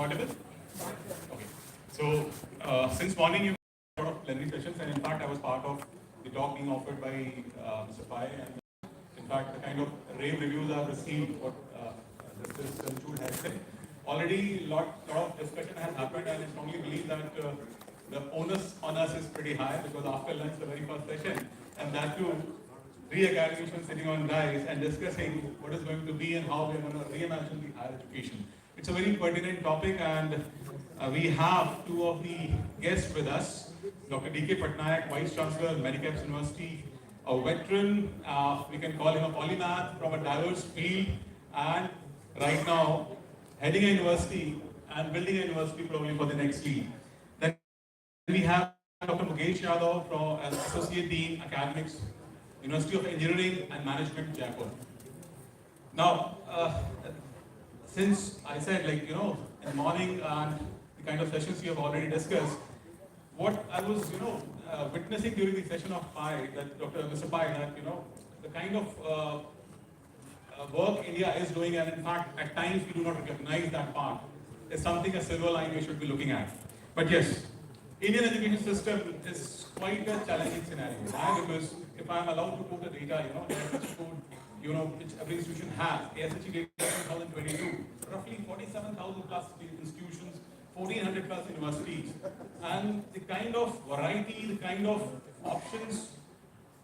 audible? Okay. So, since morning, you had a lot of plenary sessions, and in fact, I was part of the talk being offered by Mr. Pai. And in fact, the kind of rave reviews I've received, what Justice Chanchud has said, already a lot of discussion has happened, and I strongly believe that the onus on us is pretty high, because after lunch, the very first session, and that too, three academicians sitting on dais and discussing what is going to be and how we are going to reimagine the higher education. It's a very pertinent topic, and we have two of the guests with us. Dr. D.K. Patnaik, Vice Chancellor, Medicaps University, a veteran, we can call him a polymath from a diverse field, and right now heading a university and building a university probably for the next lead. Then we have Dr. Mukesh Yadav from as Associate Dean, Academics, University of Engineering and Management, Jaipur. Now, since I said, in the morning and the kind of sessions you have already discussed, what I was, witnessing during the session of Pai, that Mr. Pai, that, the kind of work India is doing, and in fact, at times we do not recognize that part, is something a silver line we should be looking at. But yes, Indian education system is quite a challenging scenario. Why? Because if I am allowed to quote the data, AIHC code, which every institution has, AIHC data 2022, roughly 47,000 plus institutions, 1,400 plus universities, and the kind of variety, the kind of options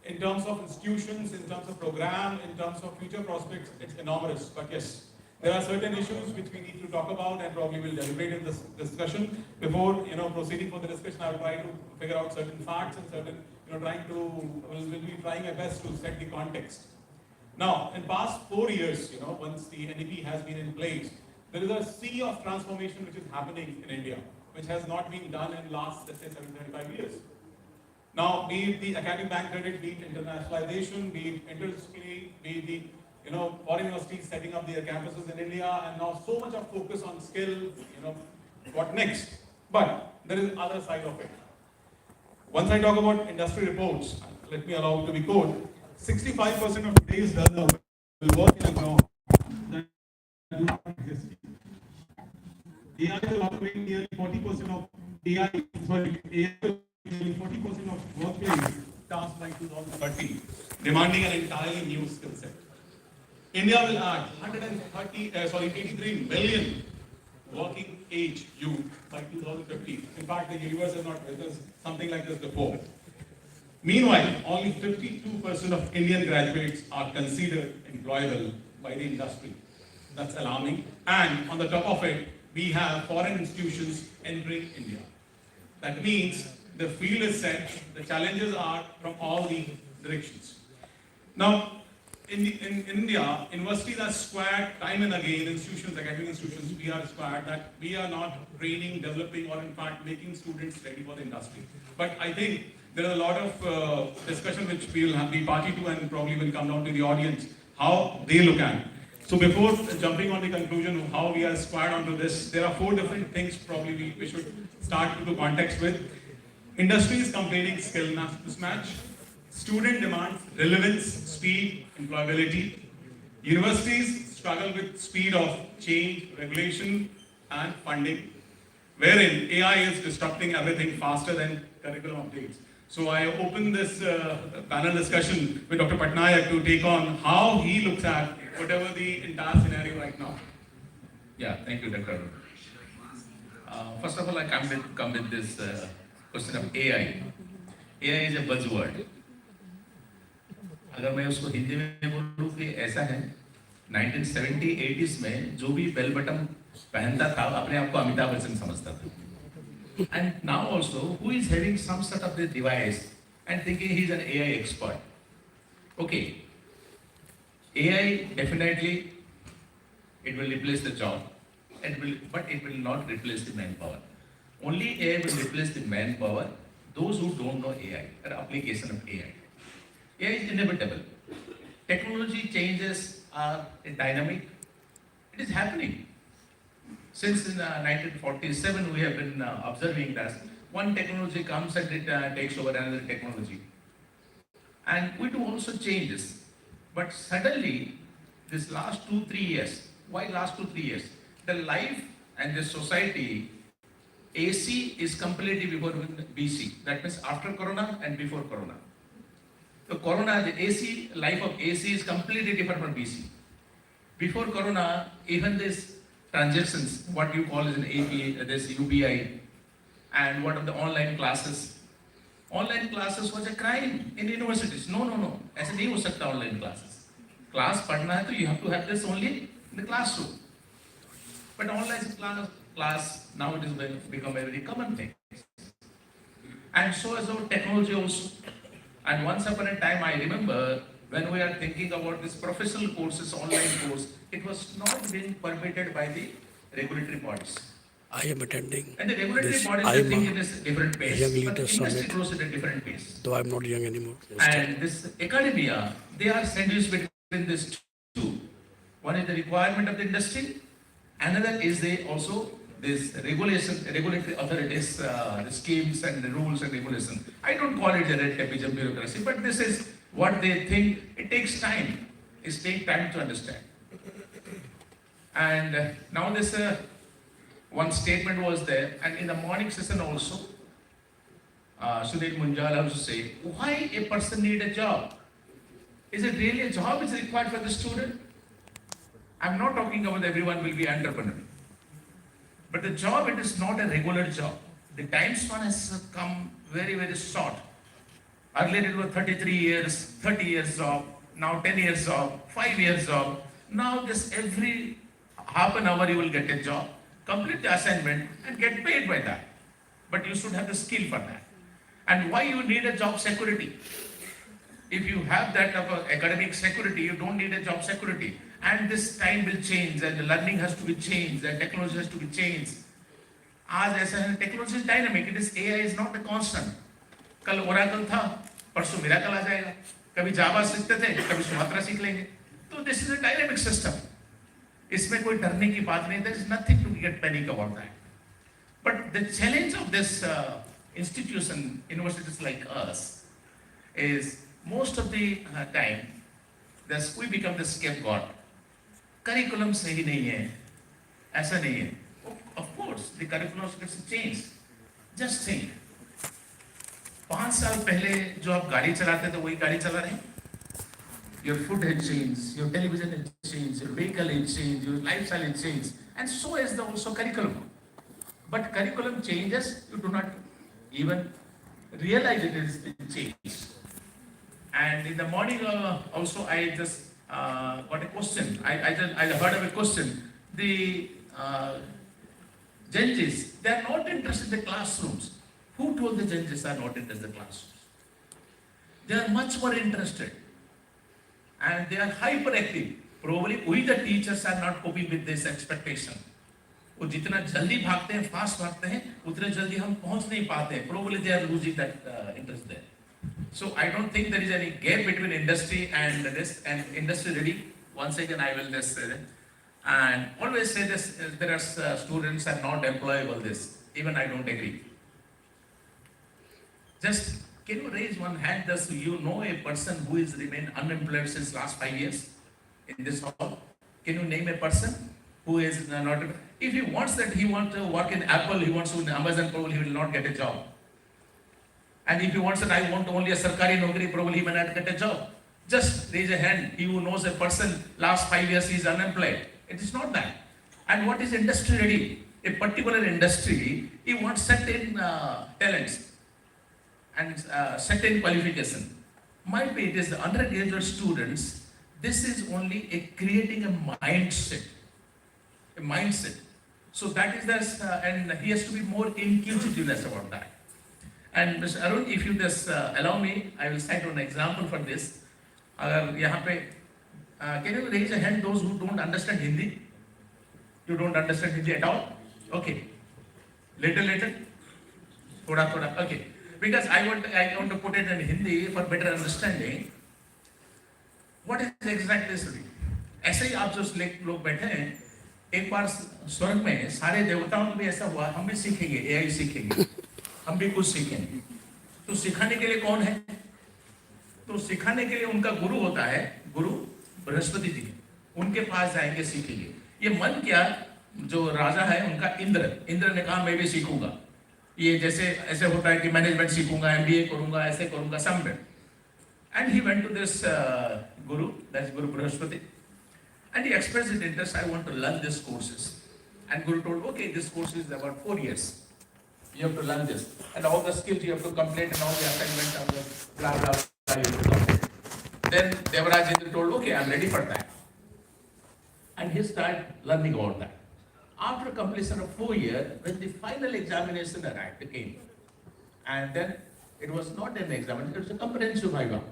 in terms of institutions, in terms of program, in terms of future prospects, it's enormous. But yes, there are certain issues which we need to talk about, and probably we'll deliberate in this discussion. Before proceeding for the discussion, I will try to figure out certain facts and certain we'll be trying our best to set the context. Now, in past 4 years, once the NEP has been in place, there is a sea of transformation which is happening in India, which has not been done in last, let's say, 75 years. Now, be it the academic bank credit, be it internationalization, be it interdisciplinary, be it the foreign universities setting up their campuses in India, and now so much of focus on skill, what next? But there is other side of it. Once I talk about industry reports, let me allow to be quoted, 65% of today's learners will work in a job that do not exist. AI will automate nearly 40% of AI will nearly 40% of workplace tasks by 2030, demanding an entirely new skill set. India will add 83 million working age youth by 2050. In fact, the universe has not witnessed something like this before. Meanwhile, only 52% of Indian graduates are considered employable by the industry. That's alarming. And on the top of it, we have foreign institutions entering India. That means the field is set, the challenges are from all the directions. Now, in India, universities are squared time and again, academic institutions, we are squared that we are not training, developing, or in fact making students ready for the industry. But I think there is a lot of discussion which we will be party to, and probably will come down to the audience, how they look at it. So before jumping on the conclusion of how we are squared onto this, there are 4 different things probably we should start into context with. Industry is complaining skill mismatch. Student demands relevance, speed, employability. Universities struggle with speed of change, regulation, and funding, wherein AI is disrupting everything faster than curriculum updates. So I open this panel discussion with Dr. Patnaik to take on how he looks at whatever the entire scenario right now. Yeah, thank you, Dr. First of all, I come with this question of AI. AI is a buzzword. अगर मैं उसको हिंदी में बोलूँ कि ऐसा है 1970-80s में जो भी बेल बटन पहनता था अपने आप को अमिताभ बच्चन समझता था. And now also, who is having some sort of the device and thinking he's an AI expert? Okay, AI definitely it will replace the job, but it will not replace the manpower. Only AI will replace the manpower. Those who don't know AI or application of AI. AI is inevitable. Technology changes are dynamic. It is happening. Since in 1947, we have been observing that one technology comes and it takes over another technology. And we do also changes. But suddenly, this last 2-3 years, why last 2-3 years? The life and this society, AC is completely before BC. That means after Corona and before Corona. So Corona, the AC, life of AC is completely different from BC. Before Corona, even this transactions, what you call as an API, this UPI, and what are the online classes? Online classes was a crime in universities. No. ऐसे नहीं हो सकता online classes. Class पढ़ना है तो you have to have this only in the classroom. But online class now it is become a very common thing. And so as our technology also. And once upon a time, I remember when we are thinking about this professional courses, online course, it was not being permitted by the regulatory bodies. I am attending And the regulatory this bodies are thinking in AIMA a different pace, Young but Leader the industry Summit, grows at a different pace. though I'm not young anymore. And this academia, they are sandwiched between these two. One is the requirement of the industry, another is also this regulatory authorities, the schemes and the rules and regulations. I don't call it a red tapeism bureaucracy, but this is what they think. It takes time. It takes time to understand. And now this one statement was there, and in the morning session also, Sunil Munjal also say, why a person need a job? Is it really a job is required for the student? I'm not talking about everyone will be entrepreneur. But the job, it is not a regular job. The time span has come very, very short. Earlier it was 33 years, 30 years job, now 10 years job, 5 years job. Now this every half an hour you will get a job, complete the assignment and get paid by that. But you should have the skill for that. And why you need a job security? If you have that of academic security, you don't need a job security. And this time will change, and the learning has to be changed, and technology has to be changed. आज ऐसा है, technology is dynamic. It is AI is not a constant. कल Oracle था, परसों Miracle आ जाएगा. कभी Java सीखते थे, कभी Sumatra सीख लेंगे. तो this is a dynamic system. इसमें कोई डरने की बात नहीं. There is nothing to get panic about that. But the challenge of this institution, universities like us, is most of the time, we become the scapegoat. Curriculum सही नहीं है, ऐसा नहीं है. Of course, the curriculum gets changed. Just think. 5 साल पहले जो आप गाड़ी चलाते थे वही गाड़ी चला रहे हैं. Your food has changed, your television has changed, your vehicle has changed, your lifestyle has changed, and so is the also curriculum. But curriculum changes, you do not even realize it is changed. And in the morning also I just got a question. I heard of a question. The Gen Zs, they are not interested in the classrooms. Who told the Gen Zs are not interested in the classrooms? They are much more interested. And they are hyperactive. Probably we the teachers are not coping with this expectation. वो जितना जल्दी भागते हैं, fast भागते हैं, उतने जल्दी हम पहुंच नहीं पाते हैं. Probably they are losing that interest there. So I don't think there is any gap between industry and this, and industry ready. Once again, I will just say that. And always say this, there are students are not employable this. Even I don't agree. Just, can you raise one hand, does you know a person who is remained unemployed since last 5 years in this hall? Can you name a person who is not, if he wants that, he wants to work in Apple, he wants to in Amazon, probably he will not get a job. And if he wants that, I want only a sarkari nokri, probably he may not get a job. Just raise a hand, he who knows a person, last 5 years he is unemployed. It is not that. And what is industry ready? A particular industry, he wants certain talents and certain qualification. Might be it is the undergraduate students, this is only a creating a mindset. A mindset. So that is this, and he has to be more inquisitiveness about that. And Mr. Arun, if you just allow me, I will cite an example for this. यहाँ पे, can you raise a hand those who don't understand Hindi? You don't understand Hindi at all? Okay. Little. Thoda. Okay. Because I want to put it in Hindi for better understanding. What is exactly this? ऐसे ही आप जो लोग बैठे हैं, एक बार स्वर्ग में सारे देवताओं को भी ऐसा हुआ, हम भी सीखेंगे, AI सीखेंगे, हम भी कुछ सीखेंगे. तो सिखाने के लिए कौन है? तो सिखाने के लिए उनका गुरु होता है, गुरु बृहस्पति जी. उनके पास जाएंगे, सीखेंगे. ये मन क्या जो राजा है उनका इंद्र ने कहा मैं भी सीखूंगा, ये जैसे ऐसे होता है कि मैनेजमेंट सीखूंगा, एमबीए करूंगा, ऐसे करूंगा, somewhere. And he went to this guru, that's Guru Brihaspati, and he expressed his interest. I want to learn these courses. And Guru told, okay, this course is about 4 years. You have to learn this, and all the skills you have to complete, and all the assignments, and the blah blah blah you have to complete. Then Devaraj Indra told, okay, I'm ready for that. And he started learning about that. After completion of 4 years, when the final examination arrived, it came. And then it was not an examination, it was a comprehensive viva.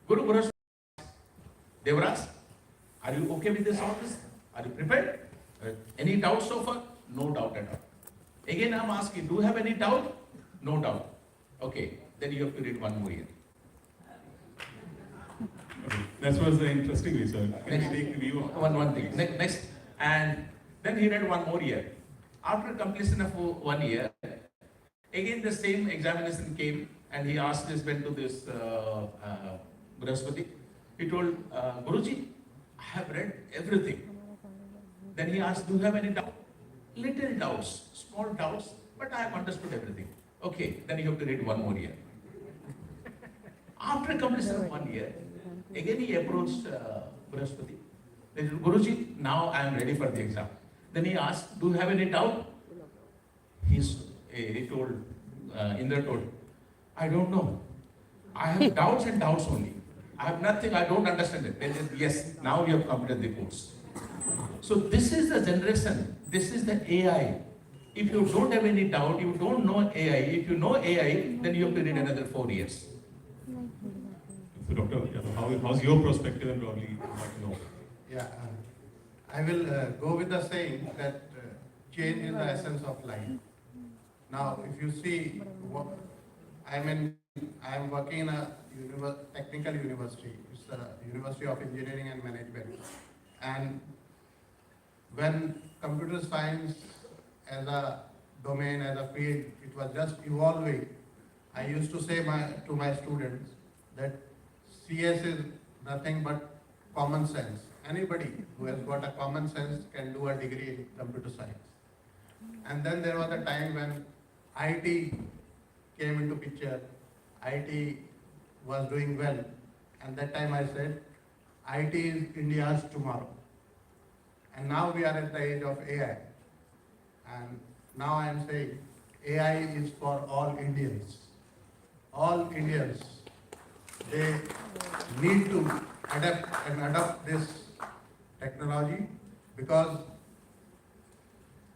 Guru Guru, Devaraj, are you okay with this office? Are you prepared? Any doubts so far? No doubt at all. Again, I'm asking, do you have any doubt? No doubt. Okay, then you have to read one more year. Okay. That was the interesting way, sir. Can you take the view of One thing. Next, and then he read one more year. After completion of 1 year, again the same examination came, and he asked this, went to this Brihaspati. He told, Guruji, I have read everything. Then he asked, do you have any doubt? Little doubts, small doubts, but I have understood everything. Okay, then you have to read one more year. After completion of 1 year, again he approached Brihaspati. He said, Guruji, now I am ready for the exam. Then he asked, do you have any doubt? He told, Indra told, I don't know. I have doubts and doubts only. I have nothing, I don't understand it. They said, yes, now you have completed the course. So this is the generation, this is the AI. If you don't have any doubt, you don't know AI. If you know AI, then you have to read another 4 years. So, Doctor, how's your perspective and probably know? Yeah, I will go with the saying that change is the essence of life. Now, if you see, I am working in a technical university. It's the University of Engineering and Management. And when computer science as a domain, as a field, it was just evolving, I used to say to my students that CS is nothing but common sense. Anybody who has got a common sense can do a degree in computer science. And then there was a time when IT came into picture. IT was doing well. And that time I said, IT is India's tomorrow. And now we are at the age of AI. And now I am saying AI is for all Indians. All Indians, they need to adapt and adopt this technology because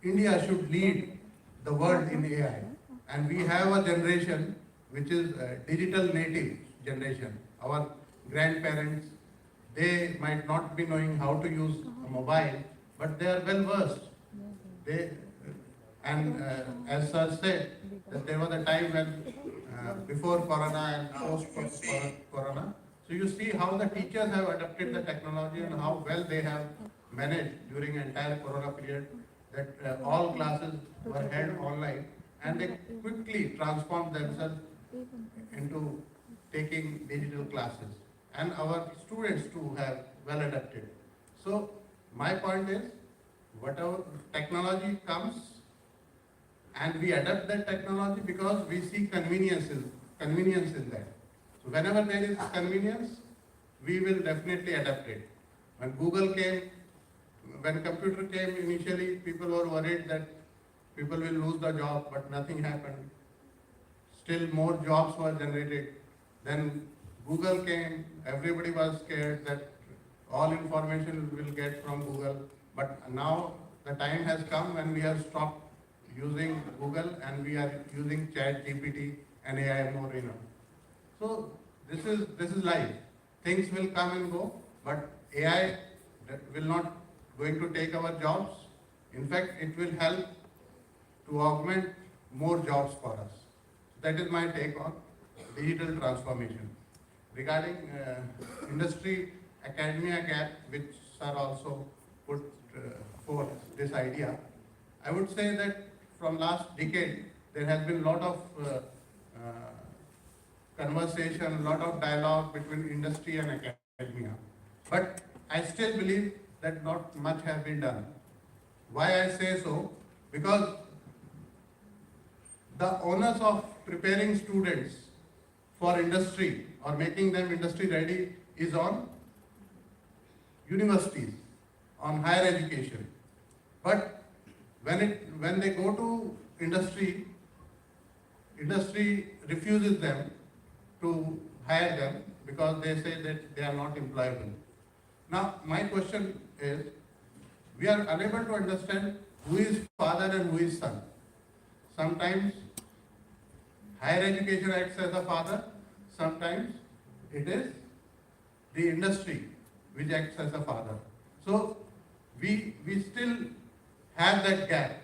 India should lead the world in AI. And we have a generation which is a digital native generation. Our grandparents, they might not be knowing how to use a mobile, but they are well versed. As Sir said, that there was a time when before Corona and post Corona. So you see how the teachers have adapted the technology and how well they have managed during the entire Corona period, that all classes were held online and they quickly transformed themselves into taking digital classes. And our students too have well adapted. So my point is, whatever technology comes, and we adapt that technology because we see convenience in that. So whenever there is convenience, we will definitely adapt it. When Google came, when computer came initially, people were worried that people will lose the job, but nothing happened. Still more jobs were generated. Then Google came, everybody was scared that all information will get from Google. But now the time has come when we have stopped using Google and we are using ChatGPT and AI more enough. So this is life. Things will come and go, but AI will not going to take our jobs. In fact, it will help to augment more jobs for us. That is my take on digital transformation. Regarding industry academia gap, which Sir also put forth this idea, I would say that from last decade, there has been a lot of conversation, a lot of dialogue between industry and academia. But I still believe that not much has been done. Why I say so? Because the onus of preparing students for industry or making them industry ready is on universities, on higher education. But when they go to industry refuses them to hire them because they say that they are not employable. Now, my question is, we are unable to understand who is father and who is son. Sometimes higher education acts as a father, sometimes it is the industry which acts as a father. So we still have that gap,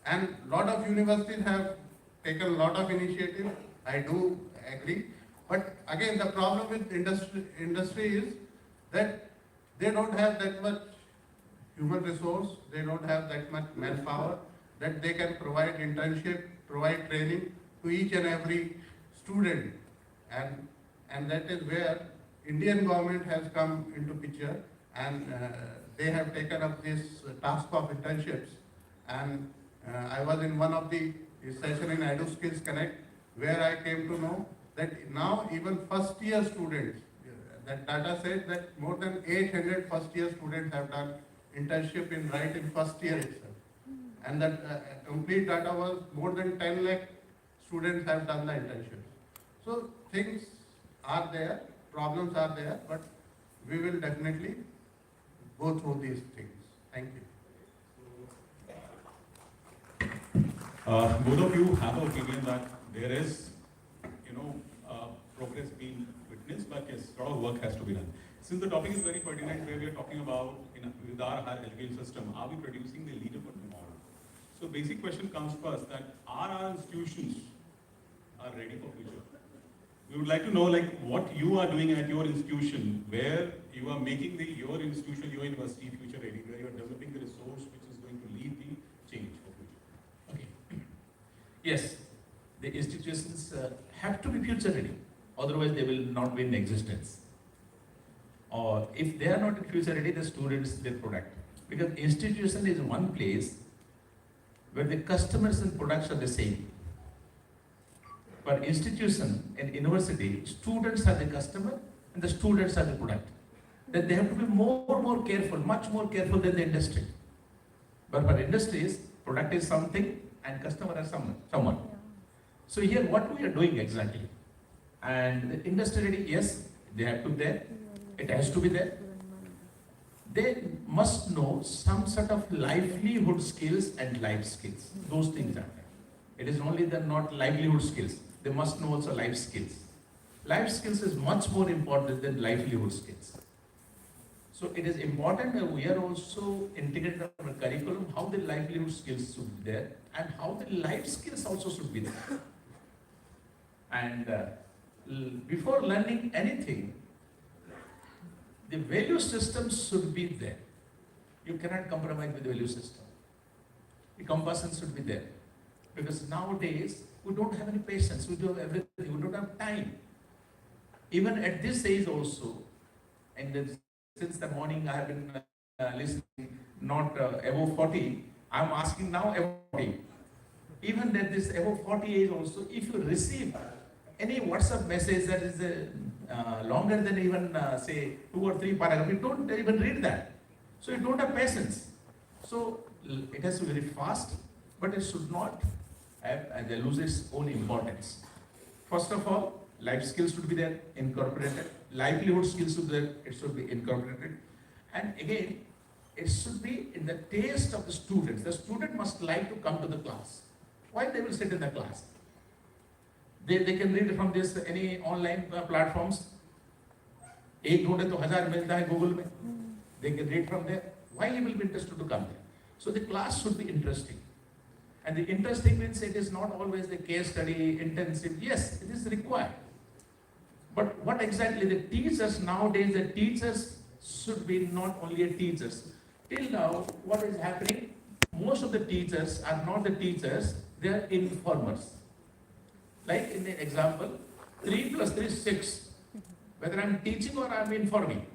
and lot of universities have taken a lot of initiative. I do agree, but again the problem with industry is that they don't have that much human resource, they don't have that much manpower that they can provide internship, provide training to each and every student, and that is where Indian government has come into picture, and they have taken up this task of internships. And I was in one of the session in Edu Skills Connect where I came to know that now even first year students, that data says that more than 800 first year students have done internship in first year itself. And that complete data was more than 10 lakh students have done the internship. So things are there, problems are there, but we will definitely go through these things. Thank you. Both of you have an opinion that there is, progress being witnessed, but yes, a lot of work has to be done. Since the topic is very pertinent, where we are talking about with our higher education system, are we producing the leader for tomorrow? So basic question comes first, that are our institutions are ready for future? We would like to know what you are doing at your institution, where you are making your institution, your university future ready, where you are developing the resource which is going to lead the change for future. Okay. Yes, the institutions have to be future ready, otherwise they will not be in existence. Or if they are not future ready, the students, their product. Because institution is one place where the customers and products are the same. But institution and university, students are the customer and the students are the product. That they have to be more careful, much more careful than the industry. But for industries, product is something and customer is someone. So here what we are doing exactly. And the industry ready, yes, they have to be there. It has to be there. They must know some sort of livelihood skills and life skills. Those things are there. It is only the not livelihood skills. They must know also life skills. Life skills is much more important than livelihood skills. So it is important that we are also integrating our curriculum how the livelihood skills should be there and how the life skills also should be there. And before learning anything, the value system should be there. You cannot compromise with the value system. The compassion should be there. Because nowadays, we don't have any patience, we do have everything, we don't have time. Even at this age also, and since the morning I have been listening, not above 40, I am asking now above 40. Even at this above 40 age also, if you receive any WhatsApp message that is longer than even say 2 or 3 paragraphs, you don't even read that. So you don't have patience. So it has to be very fast, but it should not lose its own importance. First of all, life skills should be there, incorporated. Livelihood skills should be there, it should be incorporated. And again, it should be in the taste of the students. The student must like to come to the class. Why they will sit in the class? They can read from this any online platforms. एक ढूंढे तो 1000 मिलता है Google में. They can read from there. Why he will be interested to come there? So the class should be interesting. And the interesting means it is not always the case study intensive. Yes, it is required. But what exactly the teachers nowadays, the teachers should be not only teachers. Till now, what is happening? Most of the teachers are not the teachers, they are informers. Like in the example, 3 plus 3 is 6. Whether I am teaching or I am informing.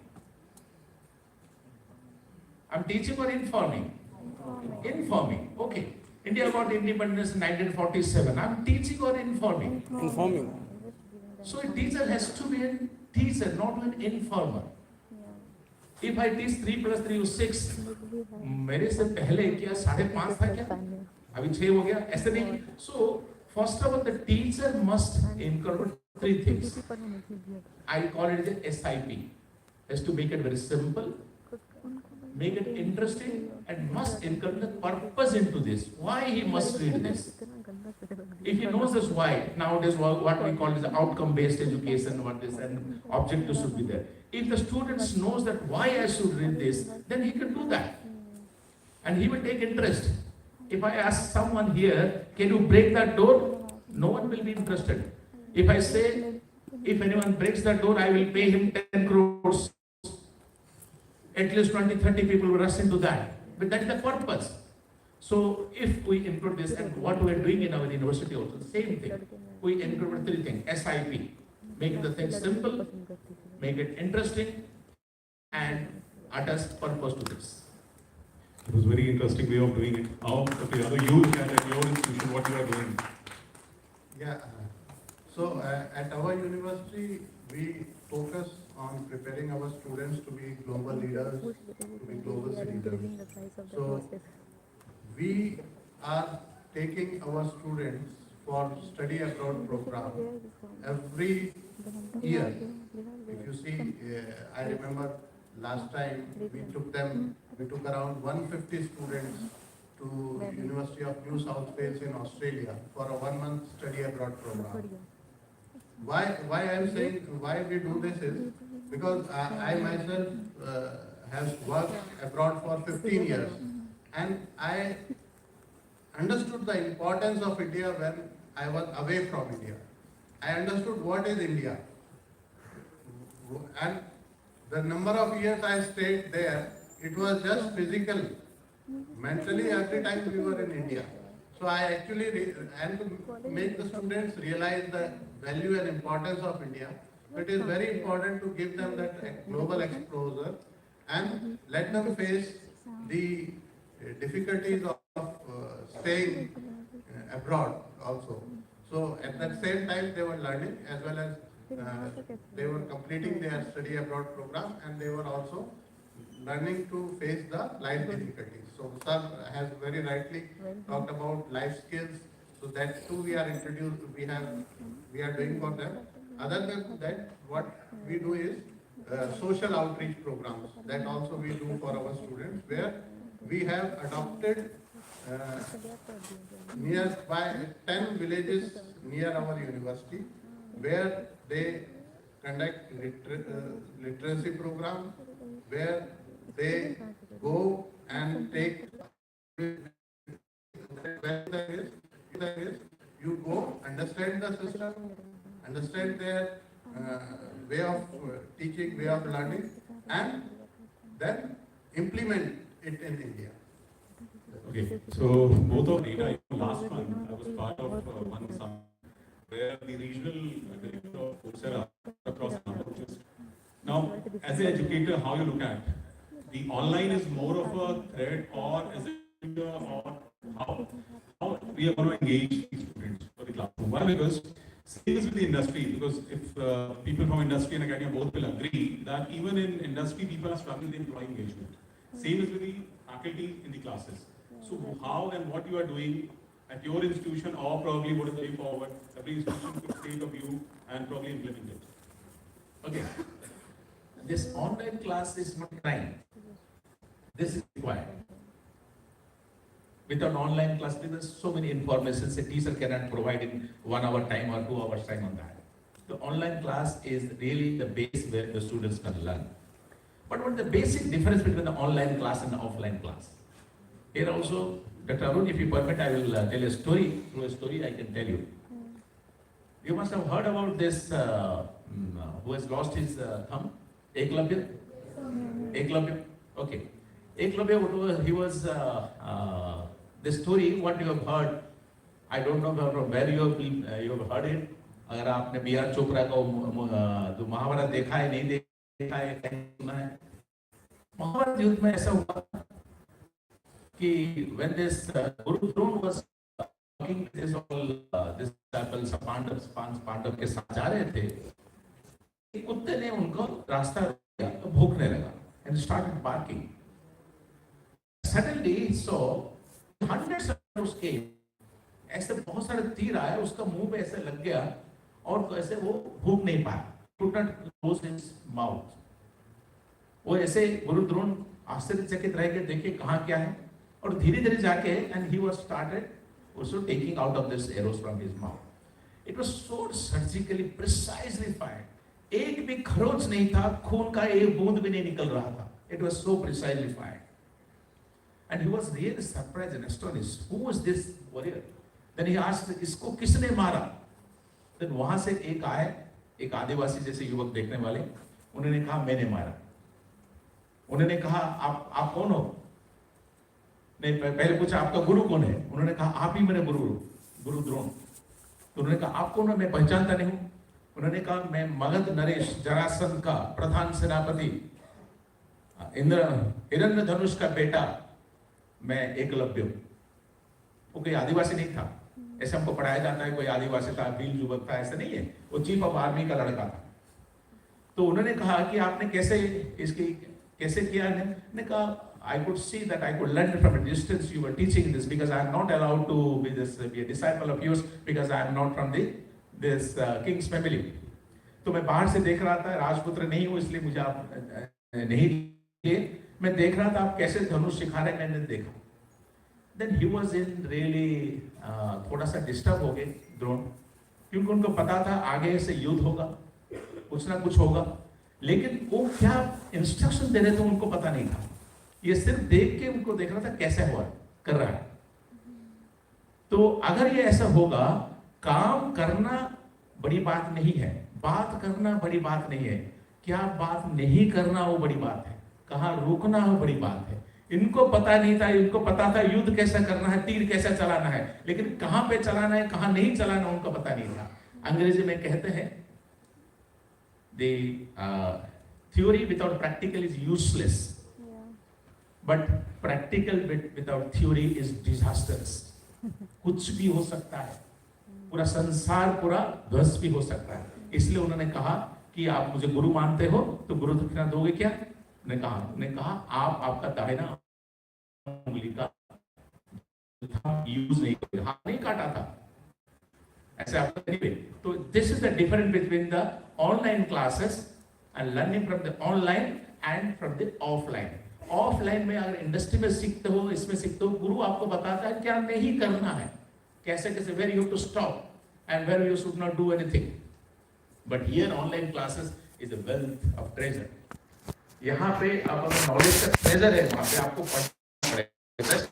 I am teaching or informing. Informing. Okay. India got independence in 1947. I'm teaching or informing? Informing. So a teacher has to be a teacher, not an informer. If I teach 3 plus 3 is 6, मेरे से पहले क्या 5.5 था क्या? अभी 6 हो गया? ऐसे नहीं. So first of all, the teacher must incorporate 3 things. I call it the SIP. Has to make it very simple, make it interesting, and must inculcate the purpose into this. Why he must read this? If he knows this why, nowadays what we call is outcome-based education, what is and objective should be there. If the students knows that why I should read this, then he can do that, and he will take interest. If I ask someone here, can you break that door? No one will be interested. If I say, if anyone breaks that door, I will pay him 10 crores. At least 20-30 people will rush into that. But that is the purpose. So if we include this, and what we are doing in our university also, the same thing. We include 3 things. SIP, make the thing simple, make it interesting, and attach purpose to this. It was a very interesting way of doing it. How you look at your institution, what you are doing? Yeah. So at our university, we focus on preparing our students to be global leaders, to be global citizens. So we are taking our students for study abroad program every year. If you see, I remember last time we took around 150 students to University of New South Wales in Australia for a 1-month study abroad program. Why I am saying why we do this is because I myself have worked abroad for 15 years, and I understood the importance of India when I was away from India. I understood what is India, and the number of years I stayed there, it was just physical. Mentally, every time we were in India. So I actually, and to make the students realize the value and importance of India, it is very important to give them that global exposure and let them face the difficulties of staying abroad also. So at that same time they were learning as well as they were completing their study abroad program, and they were also learning to face the life difficulties. So sir has very rightly talked about life skills. So that too we are doing for them. Other than that, what we do is social outreach programs. That also we do for our students, where we have adopted nearby 10 villages near our university, where they conduct literacy program, where they go and take you go understand the system, understand their way of teaching, way of learning, and then implement it in India. Okay, so both of data, last month I was part of one summit where the regional director of Coursera across the number. Now, as an educator, how you look at the online is more of a threat, or as a or how we are going to engage the students for the classroom? Why? Because same is with the industry. Because if people from industry and academia both will agree that even in industry people are struggling with employee engagement. Same is with the faculty in the classes. So how and what you are doing at your institution, or probably what is the way forward, every institution could take a view and probably implement it. Okay. This online class is not time. This is required. With an online class, there is so many information a teacher cannot provide in 1 hour time or 2 hours time on that. The online class is really the base where the students can learn. But what is the basic difference between the online class and the offline class? Here also, Dr. Arun, if you permit, I will tell a story. Through a story, I can tell you. You must have heard about this, who has lost his thumb? Eklavya? Eklavya? Okay. Eklavya, he was, the story, what you have heard, I don't know from where you have heard it. अगर आपने B.R. Chopra का जो महाभारत देखा है, नहीं देखा है, कहीं सुना है? महाभारत युद्ध में ऐसा हुआ कि when this Guru Drona was talking with this all this disciples Pandav के साथ जा रहे थे, कुत्ते ने उनको रास्ता रोक दिया, तो भूखने लगा and started barking. Suddenly he saw hundreds of arrows came. ऐसे बहुत सारे तीर आए, उसका मुंह पे ऐसे लग गया और ऐसे वो भूख नहीं पाया. Could not close his mouth. वो ऐसे गुरु द्रोण आश्चर्यचकित रह के देखे कहाँ क्या है और धीरे धीरे जाके and he was started also taking out of this arrows from his mouth. It was so surgically precisely fired. एक भी खरोच नहीं था, खून का एक बूंद भी नहीं निकल रहा था. It was so precisely fired. And he was really surprised and astonished. Who was this warrior? Then he asked, इसको किसने मारा? Then वहां से एक आए, एक आदिवासी जैसे युवक देखने वाले, उन्होंने कहा मैंने मारा. उन्होंने कहा आप कौन हो? नहीं, पहले पूछा आपका गुरु कौन है? उन्होंने कहा आप ही मेरे गुरु द्रोण. तो उन्होंने कहा आप कौन हो? मैं पहचानता नहीं हूं. उन्होंने कहा मैं मगध नरेश जरासंध का प्रधान सेनापति इंद्र हिरण्य धनुष का बेटा मैं एकलव्य हूं. वो कोई आदिवासी नहीं था, ऐसे हमको पढ़ाया जाता है कोई आदिवासी था, वीर युवक था, ऐसा नहीं है. वो चीफ ऑफ आर्मी का लड़का था. तो उन्होंने कहा कि आपने कैसे किया? ने कहा I could see that I could learn from a distance you were teaching this because I am not allowed to be a disciple of yours because I am not from this king's family. तो मैं बाहर से देख रहा था, राजपुत्र नहीं हूँ इसलिए मुझे आप नहीं दिए. मैं देख रहा था आप कैसे धनुष सिखा रहे, मैंने देखा. Then he was in really थोड़ा सा डिस्टर्ब हो गए द्रोण, क्योंकि उनको पता था आगे से युद्ध होगा, कुछ ना कुछ होगा, लेकिन वो क्या इंस्ट्रक्शन दे रहे थे उनको पता नहीं था. ये सिर्फ देख के उनको देख रहा था कैसे हुआ कर रहा है. तो अगर ये ऐसा होगा, काम करना बड़ी बात नहीं है, बात करना बड़ी बात नहीं है, क्या बात नहीं करना वो बड़ी बात है, कहाँ रुकना वो बड़ी बात है. इनको पता नहीं था, इनको पता था युद्ध कैसा करना है, तीर कैसा चलाना है, लेकिन कहाँ पे चलाना है कहाँ नहीं चलाना उनको पता नहीं था. अंग्रेजी में कहते हैं the theory without practical is useless, but practical without theory is disastrous. कुछ भी हो सकता है, पूरा संसार पूरा ध्वस्त भी हो सकता है. इसलिए उन्होंने कहा कि आप मुझे गुरु मानते हो तो गुरु दक्षिणा दोगे क्या? उन्होंने कहा आप आपका दाहिना उंगली का यूज नहीं करोगे, हाथ नहीं काटा था ऐसे आप करेंगे. तो this is the difference between the online classes and learning from the online and from the offline. Offline में अगर इंडस्ट्री में सीखते हो, इसमें सीखते हो, गुरु आपको बताता है क्या नहीं करना है, कैसे where you have to stop and where you should not do anything. But here online classes is a wealth of treasure. यहाँ पे आप अगर नॉलेज का ट्रेजर है, वहाँ पे आपको पढ़ना पड़ेगा.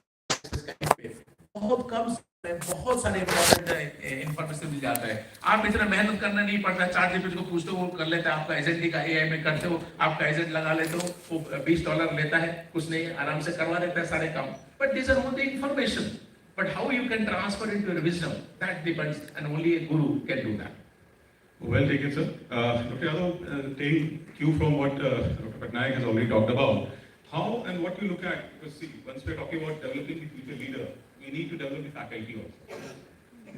बहुत कम, बहुत सारे इंपॉर्टेंट इंफॉर्मेशन मिल जाता है. आप इतना मेहनत करना नहीं पड़ता, चार्ट जीपीटी को पूछते हो वो कर लेता है. आपका एजेंट का एआई में करते हो, आपका एजेंट लगा लेते हो, वो $20 लेता है, कुछ नहीं, आराम से करवा देता है सारे काम. But this are only information, but how you can transfer it to your wisdom, that depends and only a guru can do that. Well taken, sir. Dr. Yadav, taking cue from what Dr. Patnaik has already talked about, how and what you look at, because see, once we're talking about developing the future leader, we need to develop the faculty also.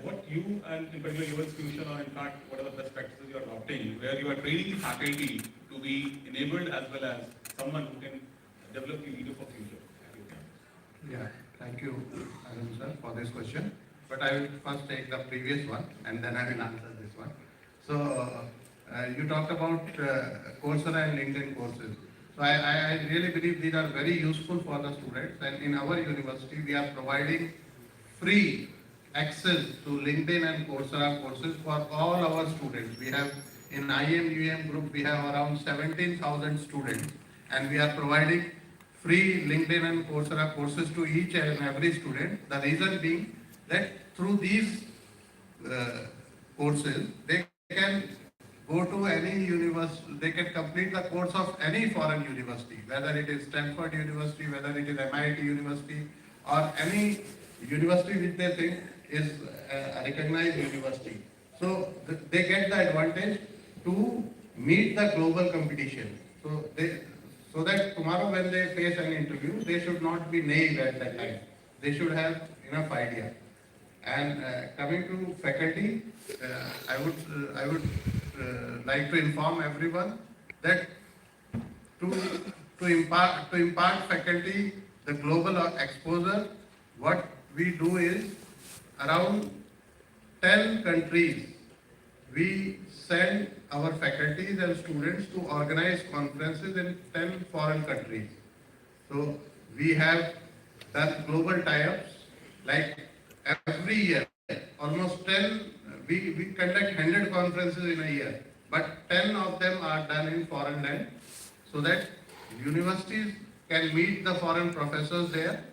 What you and in particular your institution, or in fact what are the best practices you are adopting, where you are training the faculty to be enabled as well as someone who can develop the leader for future? Yeah, thank you, Arun sir, for this question. But I will first take the previous one and then I will answer this one. So you talked about Coursera and LinkedIn courses. So I really believe these are very useful for the students, and in our university we are providing free access to LinkedIn and Coursera courses for all our students. We have in IMUM group we have around 17,000 students, and we are providing free LinkedIn and Coursera courses to each and every student. The reason being that through these courses they can go to any university, they can complete the course of any foreign university, whether it is Stanford University, whether it is MIT University, or any university which they think is a recognized university. So they get the advantage to meet the global competition. So so that tomorrow when they face an interview, they should not be naive at that time. They should have enough idea. And coming to faculty, I would like to inform everyone that to impart faculty the global exposure, what we do is around 10 countries we send our faculties and students to organize conferences in 10 foreign countries. So we have done global tie-ups like every year, almost 10, we conduct 100 conferences in a year, but 10 of them are done in foreign land so that universities can meet the foreign professors there,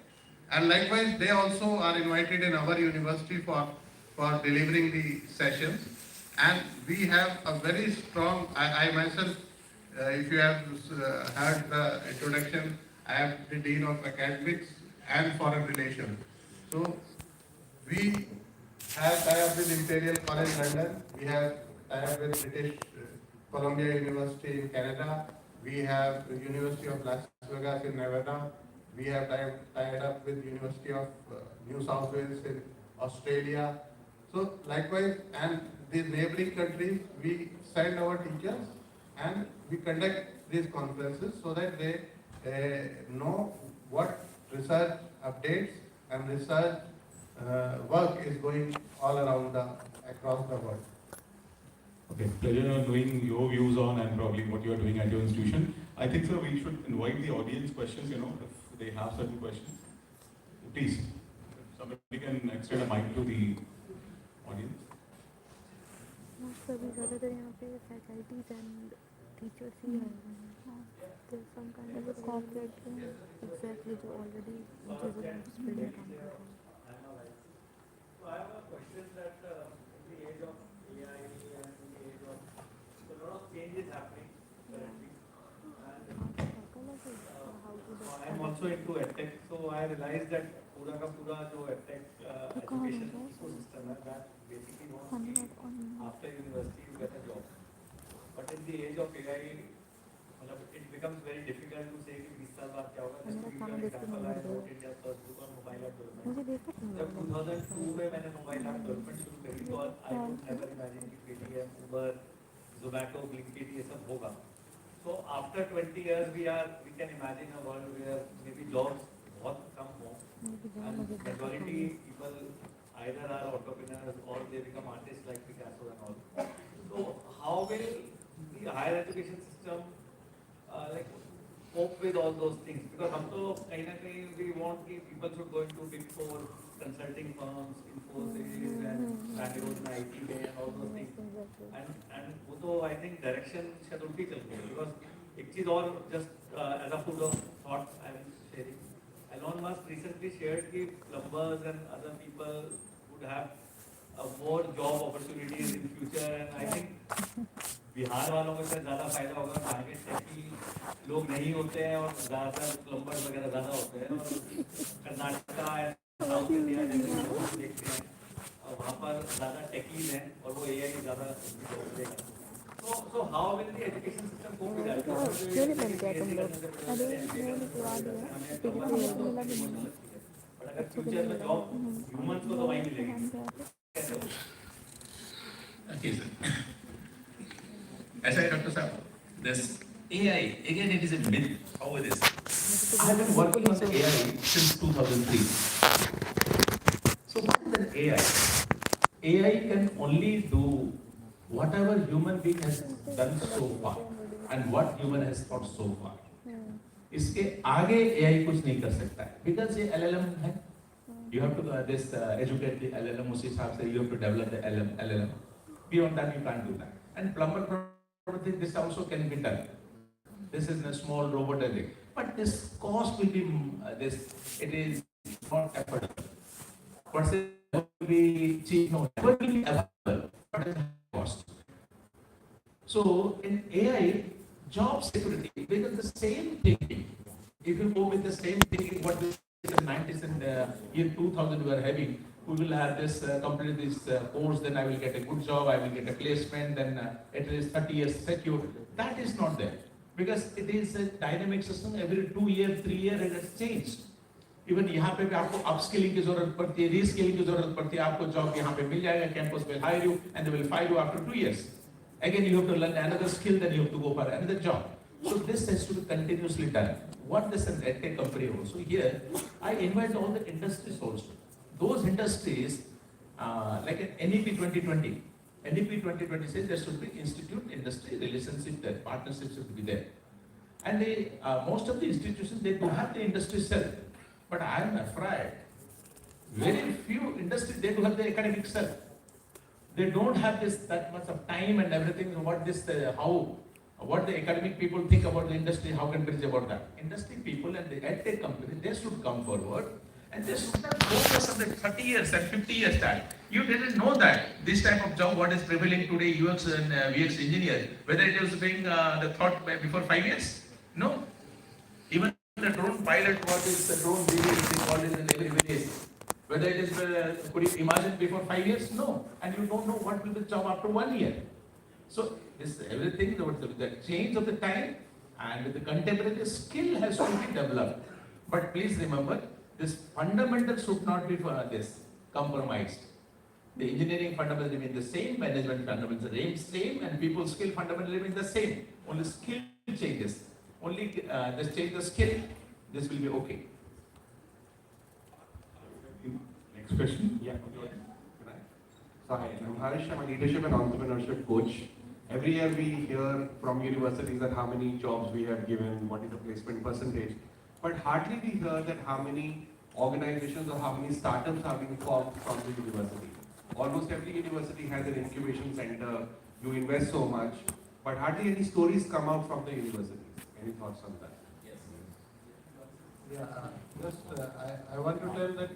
and likewise they also are invited in our university for delivering the sessions. And we have a very strong, I myself, if you have heard the introduction, I am the Dean of Academics and Foreign Relations. So we have tie-up with Imperial College London, we have tie-up with British Columbia University in Canada, we have the University of Las Vegas in Nevada, we have tied up with University of New South Wales in Australia. So likewise, and these neighboring countries, we send our teachers and we conduct these conferences so that they know what research updates and research work is going all around across the world. Okay, pleasure knowing your views on and probably what you are doing at your institution. I think, sir, we should invite the audience questions, if they have certain questions. Please, somebody can extend a mic to the audience. सभी ज़्यादातर यहाँ पे faculties and teachers ही हैं तो some kind of corporate exactly जो already चीज़ों में फील्ड में काम कर रहे हैं So I have a question that in the age of AI and in the age of so a lot of change is happening currently. And I am also into edtech, so I realized that पूरा का पूरा जो edtech education ecosystem है that basically wants after university you get a job. But in the age of AI, it becomes very difficult to say कि 20 साल बाद क्या होगा. Just to give you an example, I wrote India's first book on mobile app development. जब 2002 में मैंने mobile app development शुरू करी तो I could never imagine कि Paytm, Uber, Zomato, Blinkit ये सब होगा. So after 20 years we can imagine a world where maybe jobs बहुत कम हो and majority people either are entrepreneurs or they become artists like Picasso and all. So how will the higher education system cope with all those things? Because हम तो कहीं ना कहीं we want कि people should go into big four consulting firms, Infosys and Bangalore में IT में and all those things. And वो तो I think direction शायद उल्टी चल गई है. Because एक चीज और just as a food of thought I am sharing. Elon Musk recently shared that plumbers and other people would have more job opportunities in future, and I think Bihar वालों को शायद ज़्यादा फायदा होगा जहाँ के टेकी लोग नहीं होते हैं और ज़्यादातर प्लम्बर्स वगैरह ज़्यादा होते हैं और कर्नाटका साउथ इंडिया जैसे लोग देखते हैं और वहाँ पर ज़्यादा टेकीज हैं और वो AI ज़्यादा देगा. So how will the education system cope with that? क्यों बन गया तुम लोग अरे मैंने निकलवा दिया ठीक है मिला भी नहीं But अगर फ्यूचर में जॉब ह्यूमंस को तो वहीं मिलेगी कैसे होगा? Okay, sir. ऐसा है डॉक्टर साहब, this AI again it is a myth. How it is? I have been working on the AI since 2003. So what is an AI? AI can only do whatever human being has done so far and what human has thought so far. इसके आगे AI कुछ नहीं कर सकता है because ये LLM है. You have to educate the LLM उसी हिसाब से you have to develop the LLM. Beyond that you can't do that. And plumber probably this also can be done. This is a small robot thing. But this cost will be it is not affordable. What's it will be cheap? No, it will be available. But it cost. So in AI, job security, because the same thing, if you go with the same thing, what the 90s and year 2000 we were having, we will have this complete this course, then I will get a good job, I will get a placement, then it is 30 years secure. That is not there. Because it is a dynamic system, every 2 years, 3 years it has changed. Even यहाँ पे भी आपको upskilling की जरूरत पड़ती है, reskilling की जरूरत पड़ती है, आपको जॉब यहाँ पे मिल जाएगा, campus will hire you and they will fire you after 2 years. Again you have to learn another skill, then you have to go for another job. So this has to be continuously done. What does an EdTech company also? Here I invite all the industries also. Those industries like an NEP 2020. NEP 2020 says there should be institute industry relationship there, partnerships should be there. And they, most of the institutions, they do have the industry cell. But I am afraid, very few industries, they do have the academic cell. They don't have this that much of time and everything, what the academic people think about the industry, how can bridge about that. Industry people and the EdTech company, they should come forward and they should not focus on the 30 years and 50 years time. You didn't know that this type of job, what is prevailing today, UX and VX engineer, whether it was being the thought before 5 years? No. Even the drone pilot, what is the drone DD, it is called in every village. Whether it is, could you imagine before 5 years? No. And you don't know what will be the job after 1 year. So this everything, the change of the time and the contemporary skill has to be developed. But please remember, this fundamental should not be this compromised. The engineering fundamentals remain the same, management fundamentals remain same, and people's skill fundamentals remain the same. Only skill changes. Only just change the skill, this will be okay. Next question. Yeah. So hi, I'm Harish. I'm a leadership and entrepreneurship coach. Every year we hear from universities that how many jobs we have given, what is the placement percentage, but hardly we hear that how many organizations or how many startups are being formed from the university. Almost every university has an incubation center. You invest so much, but hardly any stories come out from the universities. Any thoughts on that? I want to tell that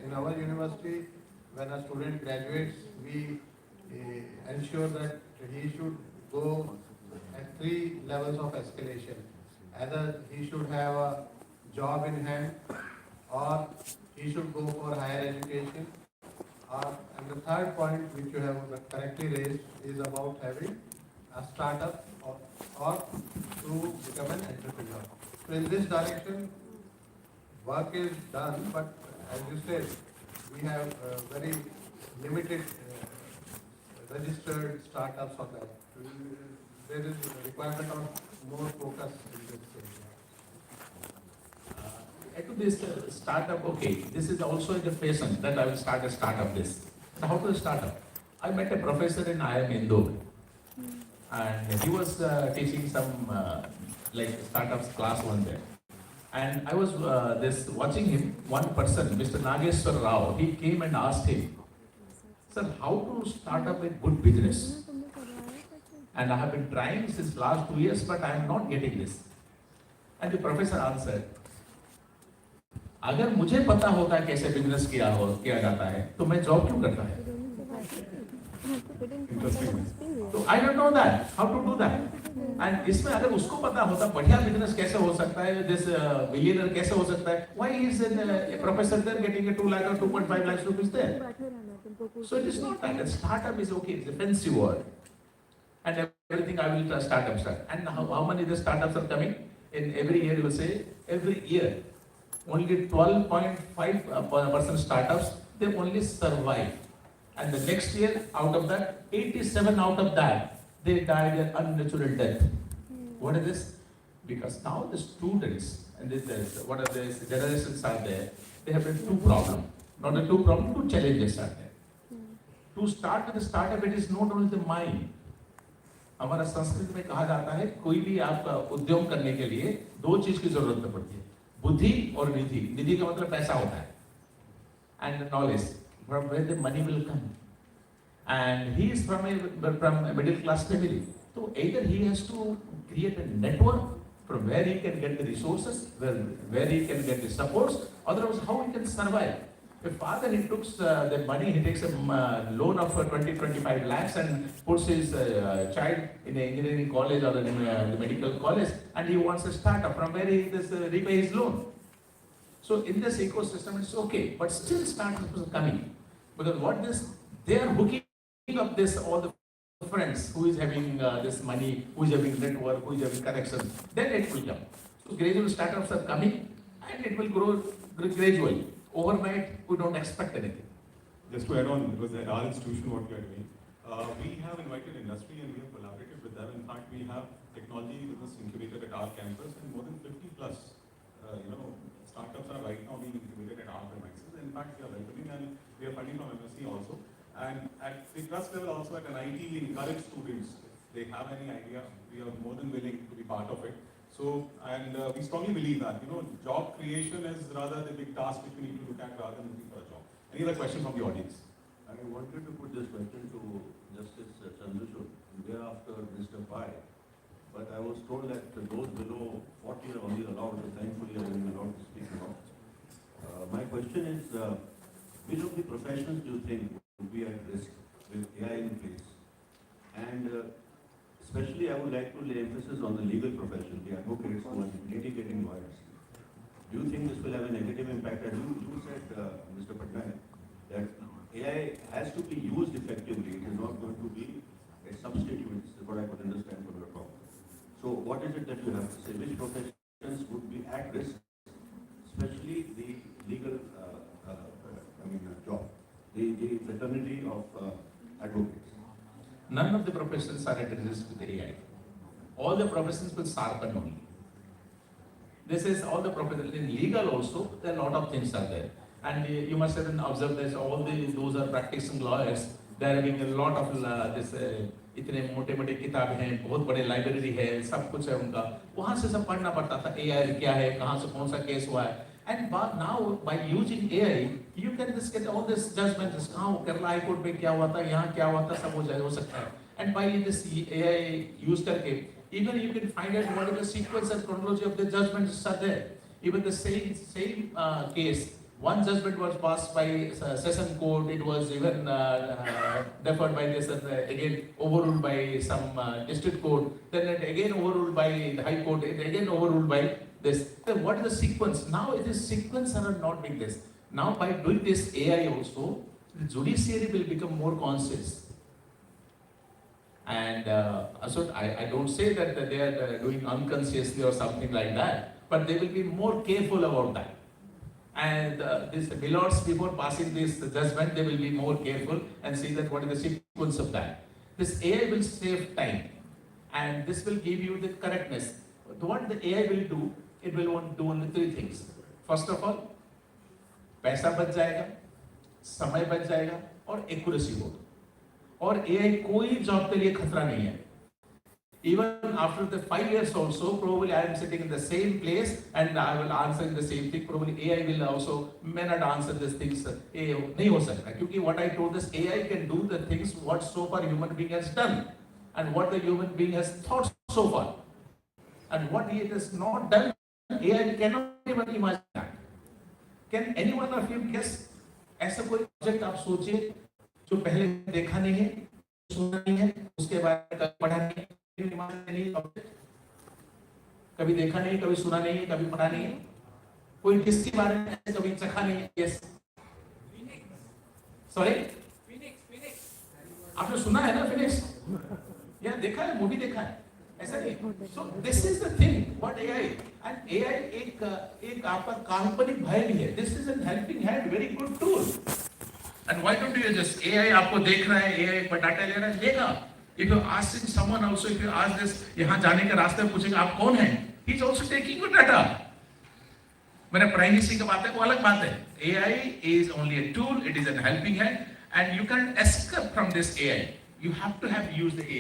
in our university, when a student graduates, we ensure that he should go at 3 levels of escalation. Either he should have a job in hand, or he should go for higher education, and the third point which you have correctly raised is about having a startup or to become an entrepreneur. So in this direction, work is done, but as you said, we have very limited registered startups on that. There is a requirement of more focus in this area. To this startup, okay, this is also the passion that I will start a startup this. So how to start up? I met a professor in IIM Indore, and he was teaching some like startups class one day. And I was watching him, one person, Mr. Nageshwar Rao, he came and asked him, sir, how to start up a good business? And I have been trying since last 2 years, but I am not getting this. And the professor answered, अगर मुझे पता होता कैसे business किया जाता है तो मैं जॉब क्यों करता है? तो I don't know that how to do that. And इसमें अगर उसको पता होता बढ़िया बिजनेस कैसे हो सकता है, this millionaire कैसे हो सकता है, why is a professor there getting a 2 lakh or 2.5 lakhs rupees there? So it is not that. A startup is okay, it's a fancy word. And everything I will start. And how many the startups are coming? In every year you will say, every year only 12.5% startups, they only survive. And the next year, out of that, 87 out of that, they died an unnatural death. What is this? Because now the students, and what are the generations are there, they have 2 problems. Not the 2 problems, 2 challenges are there. To start with a startup, it is not only the mind. हमारा संस्कृत में कहा जाता है कोई भी आप उद्यम करने के लिए 2 चीज की जरूरत पड़ती है, बुद्धि और निधि. निधि का मतलब पैसा होता है, and knowledge, from where the money will come. And he is from a middle class family, so either he has to create a network from where he can get the resources, where he can get the supports, otherwise how he can survive. If father he takes the money, he takes a loan of 20-25 lakhs and puts his child in an engineering college or in the medical college, and he wants to start up from where he repay his loan. So in this ecosystem it's okay, but still startups are coming, because what this, they are hooking up this all the friends who is having this money, who is having network, who is having connection, then it will come. So gradual startups are coming and it will grow gradually. Overnight, we don't expect anything. Just to add on, because at our institution, what we are doing, we have invited industry and we have collaborated with them. In fact, we have technology business incubator at our campus, and more than 50 plus, startups are right now being incubated at our premises. In fact, we are welcoming and we are funding from MSc also. And at the trust level also, at an IT, we encourage students, if they have any idea, we are more than willing to be part of it. So, and we strongly believe that, job creation is rather the big task which we need to look at rather than looking for a job. Any other question from the audience? I wanted to put this question to Justice Chandrachud thereafter Mr. Pai, but I was told that those below 40 are only allowed, so thankfully I am allowed to speak now. My question is, which of the professions do you think would be at risk with AI in place? And especially I would like to lay emphasis on the legal profession, the advocates who are litigating lawyers. Do you think this will have a negative impact? And you said, Mr. Patnaik, that AI has to be used effectively. It is not going to be a substitute, is what I could understand from your talk. So what is it that you have to say? Which professions would be at risk, especially the legal job, the fraternity of advocates? None of the professions are at risk with AI. All the professions will sharpen only. This is all the professions. In legal also, there are a lot of things are there. And you must have observed that all those are practicing lawyers. They are having a lot of this. इतने मोटे-मोटे किताब हैं, बहुत बड़े library है, सब कुछ है उनका. वहाँ से सब पढ़ना पड़ता था. AI क्या है, कहाँ से कौन सा केस हुआ है. And now by using AI, you can just get all this judgments. कहाँ केरला हाई कोर्ट में क्या हुआ था, यहाँ क्या हुआ था, सब हो सकता है. And by this AI use करके, even you can find out what is the sequence and chronology of the judgments are there. Even the same case, one judgment was passed by session court. It was even deferred by this, again overruled by some district court. Then it again overruled by the high court. It again overruled by this. Then what is the sequence? Now it is sequence are not being this. Now by doing this AI also, the judiciary will become more conscious. And so I don't say that they are doing unconsciously or something like that, but they will be more careful about that. And these lords, before passing this judgment, they will be more careful and see that what is the sequence of that. This AI will save time, and this will give you the correctness. What the AI will do, it will do only three things. First of all, पैसा बच जाएगा, समय बच जाएगा, और accuracy होगा. और AI कोई जॉब के लिए खतरा नहीं है. Even after the 5 years also, probably I am sitting in the same place and I will answer the same thing. Probably AI will also may not answer these things. नहीं हो सकता, क्योंकि what I told is AI can do the things what so far human being has done and what the human being has thought so far, and what he has not done, AI cannot even imagine that. Can any one of you guess? ऐसा कोई project आप सोचिए जो पहले देखा नहीं है, सुना नहीं है, उसके बारे में पढ़ा नहीं है, कभी देखा नहीं, कभी सुना नहीं है, कभी पढ़ा नहीं है, कोई किसके बारे में कभी चखा नहीं है. यस, सॉरी, आपने सुना है ना फिनिक्स? या देखा है, मूवी देखा है, ऐसा नहीं. So this is the thing what AI, and AI एक आपका काल्पनिक भय भी है. This is an helping hand, very good tool. And why don't you just AI आपको देख रहा है, AI पर डाटा ले रहा है, लेगा. If you ask someone also, if you ask this, यहाँ जाने के रास्ते में पूछेंगे आप कौन हैं? He is also taking your data. मैंने प्राइवेसी की बात है, वो अलग बात है. AI is only a tool. It is a helping hand, and you can escape from this AI. You have to have used the AI.